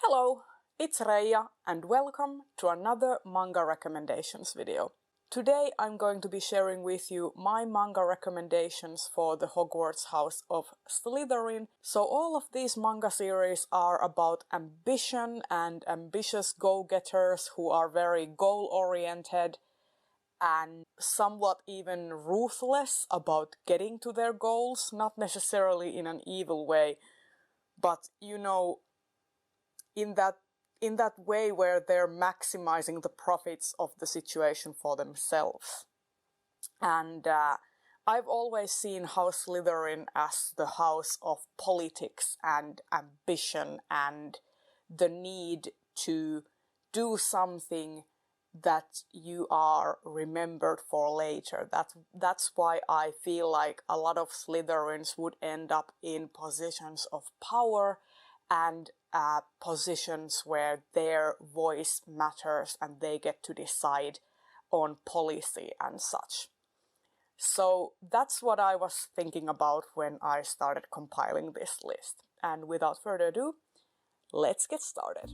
Hello, it's Reija and welcome to another manga recommendations video. Today I'm going to be sharing with you my manga recommendations for the Hogwarts House of Slytherin. So all of these manga series are about ambition and ambitious go-getters who are very goal-oriented and somewhat even ruthless about getting to their goals, not necessarily in an evil way, but you know, in that way where they're maximizing the profits of the situation for themselves. And I've always seen House Slytherin as the house of politics and ambition and the need to do something that you are remembered for later. That's why I feel like a lot of Slytherins would end up in positions of power and positions where their voice matters and they get to decide on policy and such. So that's what I was thinking about when I started compiling this list. And without further ado, let's get started.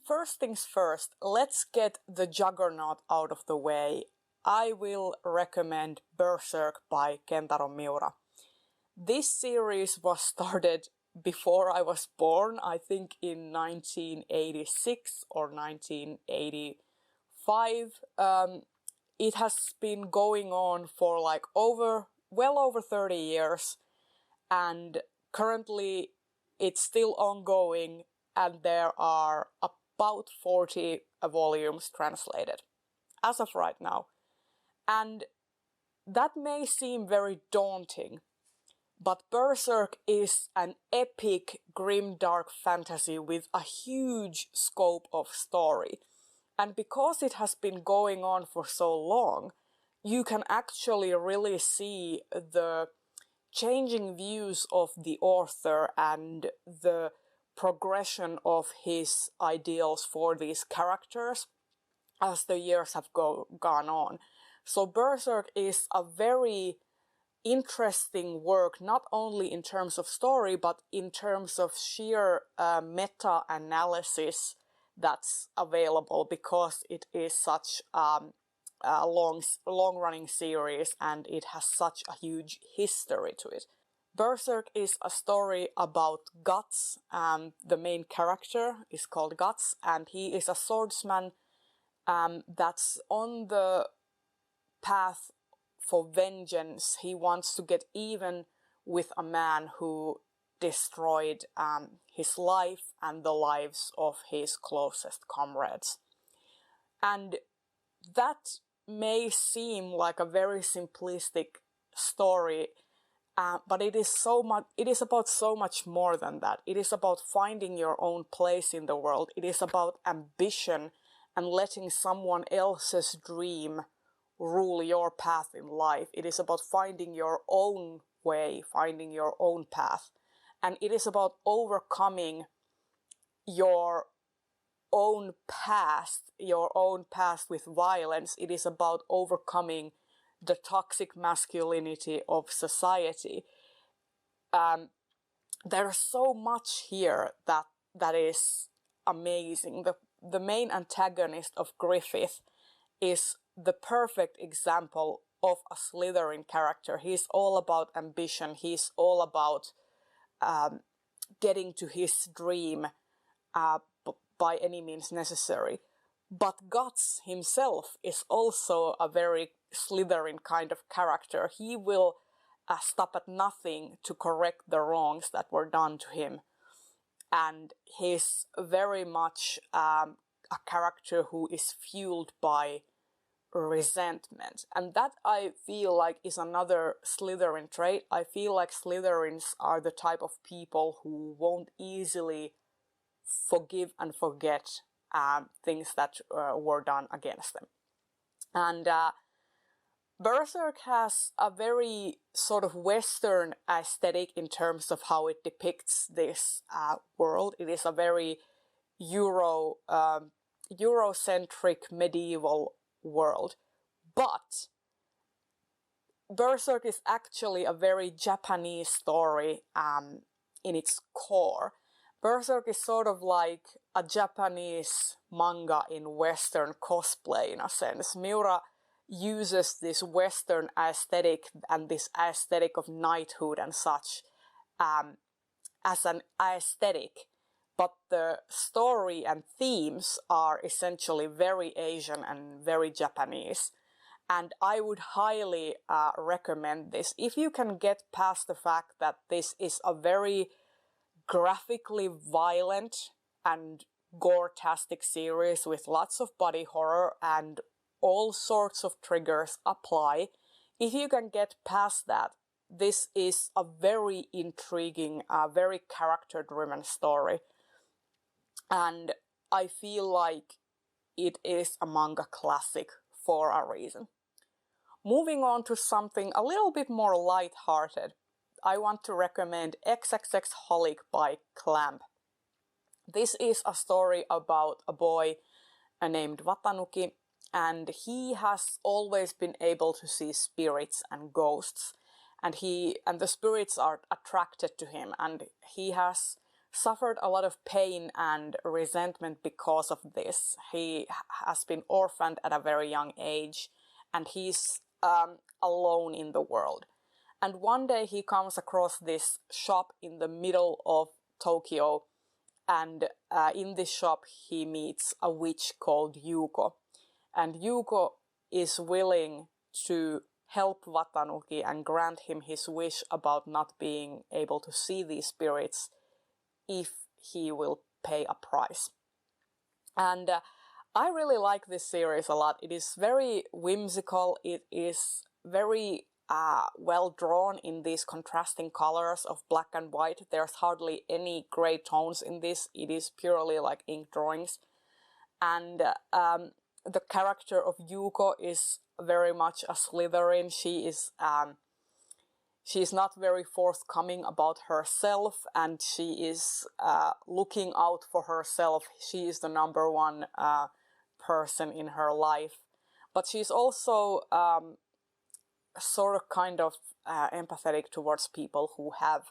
First things first, let's get the juggernaut out of the way. I will recommend Berserk by Kentaro Miura. This series was started before I was born, I think in 1986 or 1985. It has been going on for like well over 30 years, and currently it's still ongoing, and there are about 40 volumes translated as of right now. And that may seem very daunting, but Berserk is an epic, grim-dark fantasy with a huge scope of story. And because it has been going on for so long, you can actually really see the changing views of the author and the progression of his ideals for these characters as the years have gone on. So Berserk is a very interesting work, not only in terms of story, but in terms of sheer meta-analysis that's available, because it is such a long-running series and it has such a huge history to it. Berserk is a story about Guts. The main character is called Guts, and he is a swordsman that's on the path for vengeance. He wants to get even with a man who destroyed his life and the lives of his closest comrades. And that may seem like a very simplistic story, but it is about so much more than that. It is about finding your own place in the world. It is about ambition and letting someone else's dream rule your path in life. It is about finding your own way, finding your own path. And it is about overcoming your own past with violence. It is about overcoming the toxic masculinity of society. There's so much here that is amazing. The main antagonist of Griffith is the perfect example of a Slytherin character. He's all about ambition. He's all about getting to his dream by any means necessary. But Guts himself is also a very Slytherin kind of character. He will stop at nothing to correct the wrongs that were done to him. And he's very much a character who is fueled by resentment. And that, I feel like, is another Slytherin trait. I feel like Slytherins are the type of people who won't easily forgive and forget things that were done against them. And Berserk has a very sort of Western aesthetic in terms of how it depicts this world. It is a very Eurocentric medieval world. But Berserk is actually a very Japanese story in its core. Berserk is sort of like a Japanese manga in Western cosplay in a sense. Miura uses this Western aesthetic and this aesthetic of knighthood and such as an aesthetic, but the story and themes are essentially very Asian and very Japanese. And I would highly recommend this. If you can get past the fact that this is a very graphically violent and gore-tastic series with lots of body horror and all sorts of triggers apply, if you can get past that, this is a very intriguing, very character-driven story. And I feel like it is a manga classic for a reason. Moving on to something a little bit more light-hearted, I want to recommend XxXHolic by Clamp. This is a story about a boy named Watanuki, and he has always been able to see spirits and ghosts, and the spirits are attracted to him, and he has suffered a lot of pain and resentment because of this. He has been orphaned at a very young age, and he's alone in the world. And one day he comes across this shop in the middle of Tokyo, and in this shop he meets a witch called Yuko. And Yuko is willing to help Watanuki and grant him his wish about not being able to see these spirits if he will pay a price. And I really like this series a lot. It is very whimsical. It is very well drawn in these contrasting colors of black and white. There's hardly any gray tones in this. It is purely like ink drawings. And the character of Yuko is very much a Slytherin. She's not very forthcoming about herself, and she is looking out for herself. She is the number one person in her life. But she's also sort of kind of empathetic towards people who have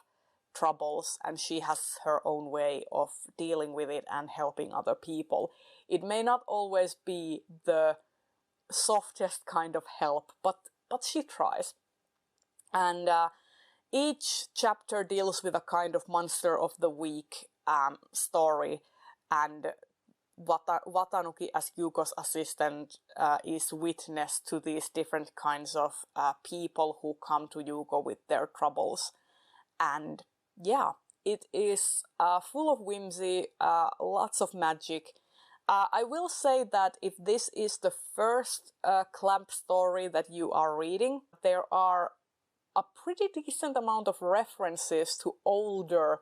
troubles, and she has her own way of dealing with it and helping other people. It may not always be the softest kind of help, but she tries. And each chapter deals with a kind of monster of the week story, and Watanuki as Yuko's assistant is witness to these different kinds of people who come to Yuko with their troubles. And yeah, it is full of whimsy, lots of magic. I will say that if this is the first Clamp story that you are reading, there are a pretty decent amount of references to older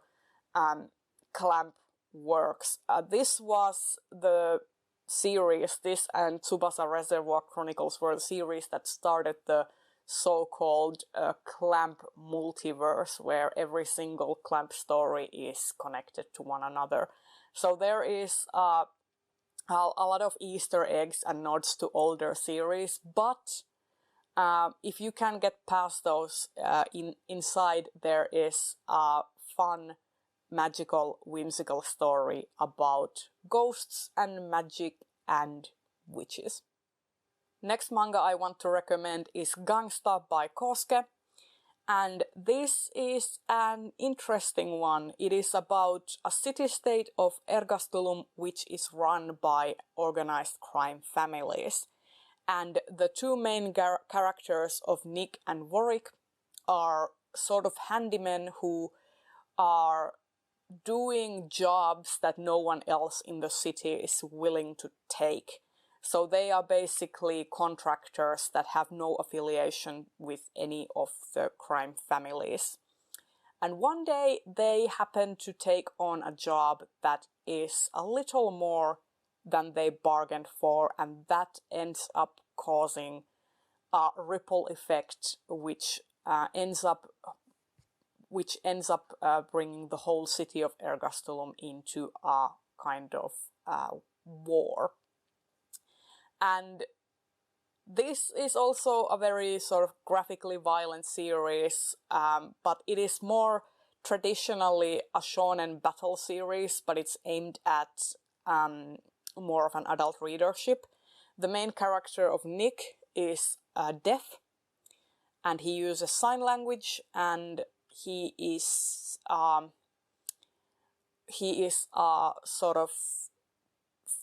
Clamp works. This was the series, this and Tsubasa Reservoir Chronicles were the series that started the so-called Clamp multiverse, where every single Clamp story is connected to one another. So there is a lot of Easter eggs and nods to older series, but if you can get past those, inside there is a fun, magical, whimsical story about ghosts and magic and witches. Next manga I want to recommend is Gangsta by Kohske, and this is an interesting one. It is about a city-state of Ergastulum which is run by organized crime families. And the two main characters of Nick and Warwick are sort of handymen who are doing jobs that no one else in the city is willing to take. So they are basically contractors that have no affiliation with any of the crime families. And one day they happen to take on a job that is a little more than they bargained for, and that ends up causing a ripple effect which ends up bringing the whole city of Ergastulum into a kind of war. And This is also a very sort of graphically violent series, but it is more traditionally a shonen battle series, but it's aimed at more of an adult readership. The main character of Nick is deaf, and he uses sign language, and he is a sort of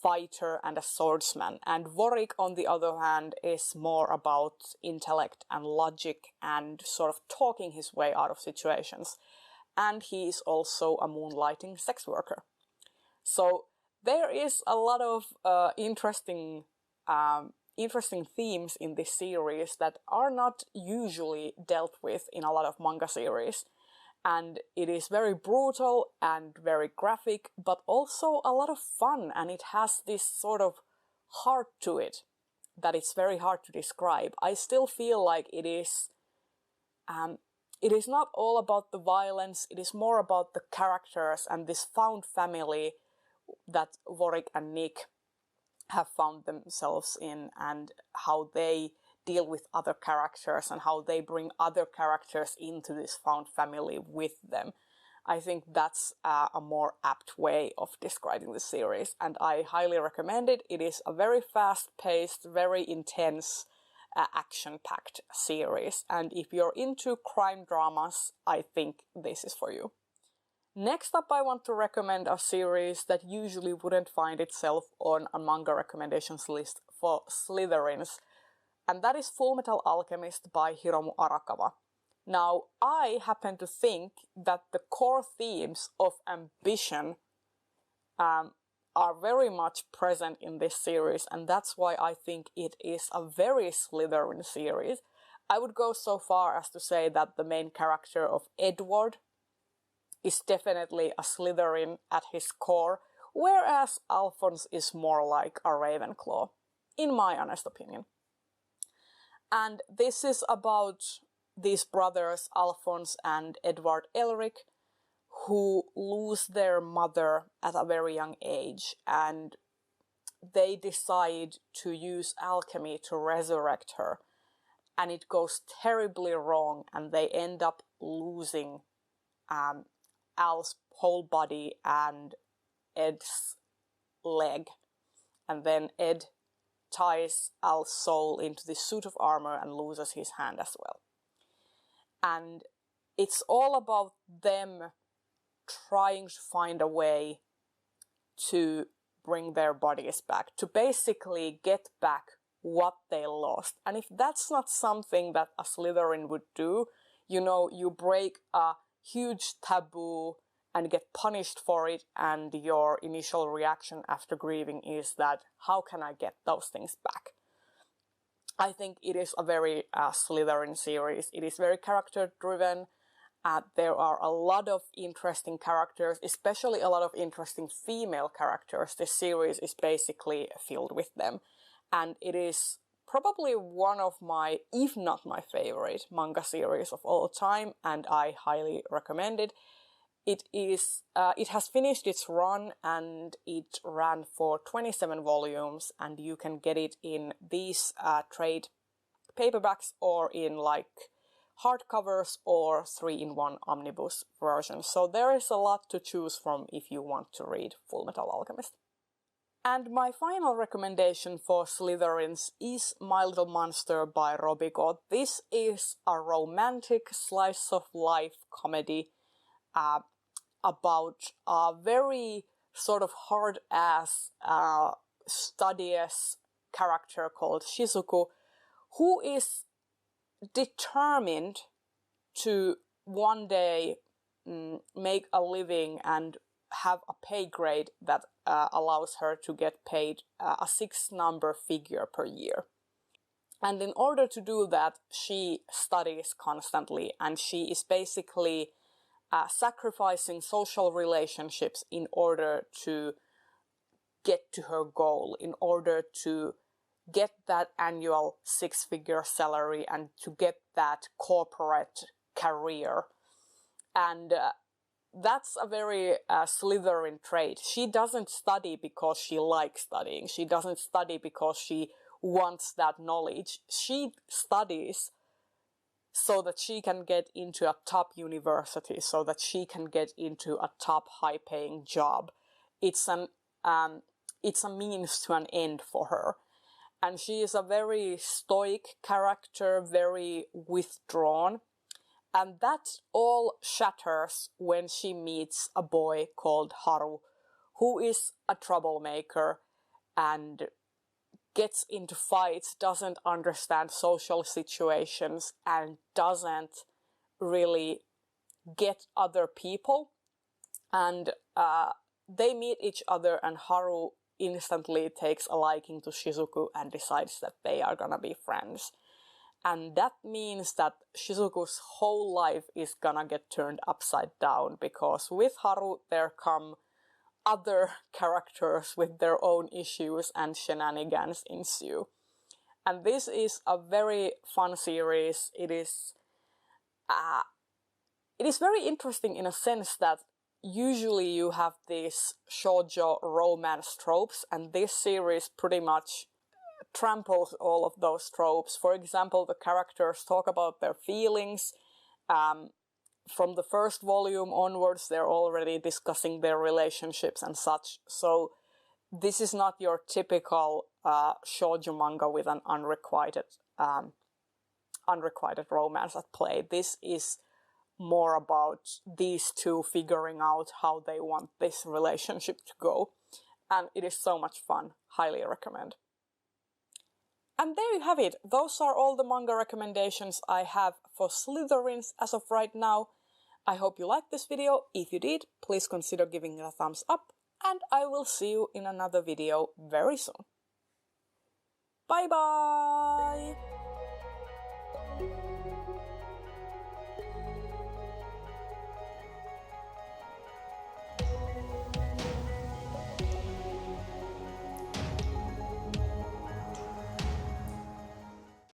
fighter and a swordsman. And Warwick, on the other hand, is more about intellect and logic and sort of talking his way out of situations. And he is also a moonlighting sex worker. So there is a lot of interesting themes in this series that are not usually dealt with in a lot of manga series. And it is very brutal and very graphic, but also a lot of fun, and it has this sort of heart to it that it's very hard to describe. I still feel like it is not all about the violence, it is more about the characters and this found family that Warwick and Nick have found themselves in, and how they deal with other characters and how they bring other characters into this found family with them. I think that's a more apt way of describing the series, and I highly recommend it. It is a very fast-paced, very intense, action-packed series, and if you're into crime dramas, I think this is for you. Next up, I want to recommend a series that usually wouldn't find itself on a manga recommendations list for Slytherins, and that is Fullmetal Alchemist by Hiromu Arakawa. Now, I happen to think that the core themes of ambition are very much present in this series, and that's why I think it is a very Slytherin series. I would go so far as to say that the main character of Edward is definitely a Slytherin at his core, whereas Alphonse is more like a Ravenclaw, in my honest opinion. And this is about these brothers, Alphonse and Edward Elric, who lose their mother at a very young age, and they decide to use alchemy to resurrect her. And it goes terribly wrong, and they end up losing Al's whole body and Ed's leg. And then Ed ties Al's soul into this suit of armor and loses his hand as well. And it's all about them trying to find a way to bring their bodies back, to basically get back what they lost. And if that's not something that a Slytherin would do, you know, you break a huge taboo and get punished for it, and your initial reaction after grieving is that, how can I get those things back? I think it is a very Slytherin series. It is very character-driven. There are a lot of interesting characters, especially a lot of interesting female characters. This series is basically filled with them. And it is probably one of my, if not my favorite, manga series of all time, and I highly recommend it. It has finished its run, and it ran for 27 volumes, and you can get it in these trade paperbacks or in like hardcovers or 3-in-1 omnibus versions. So there is a lot to choose from if you want to read Fullmetal Alchemist. And my final recommendation for Slytherins is My Little Monster by Robico. This is a romantic slice of life comedy about a very sort of hard-ass, studious character called Shizuku, who is determined to one day make a living and have a pay grade that allows her to get paid a 6-number figure per year. And in order to do that, she studies constantly, and she is basically sacrificing social relationships in order to get to her goal, in order to get that annual 6-figure salary and to get that corporate career. And that's a very Slytherin trait. She doesn't study because she likes studying. She doesn't study because she wants that knowledge. She studies so that she can get into a top university, so that she can get into a top high-paying job. It's a means to an end for her. And she is a very stoic character, very withdrawn. And that all shatters when she meets a boy called Haru, who is a troublemaker and gets into fights, doesn't understand social situations, and doesn't really get other people. And they meet each other, and Haru instantly takes a liking to Shizuku and decides that they are gonna be friends. And that means that Shizuku's whole life is gonna get turned upside down, because with Haru there come other characters with their own issues and shenanigans ensue. And this is a very fun series. It is very interesting in a sense that usually you have these shoujo romance tropes, and this series pretty much tramples all of those tropes. For example, the characters talk about their feelings. From the first volume onwards, they're already discussing their relationships and such. So this is not your typical shoujo manga with an unrequited romance at play. This is more about these two figuring out how they want this relationship to go. And it is so much fun. Highly recommend. And there you have it. Those are all the manga recommendations I have for Slytherins as of right now. I hope you liked this video. If you did, please consider giving it a thumbs up, and I will see you in another video very soon. Bye bye!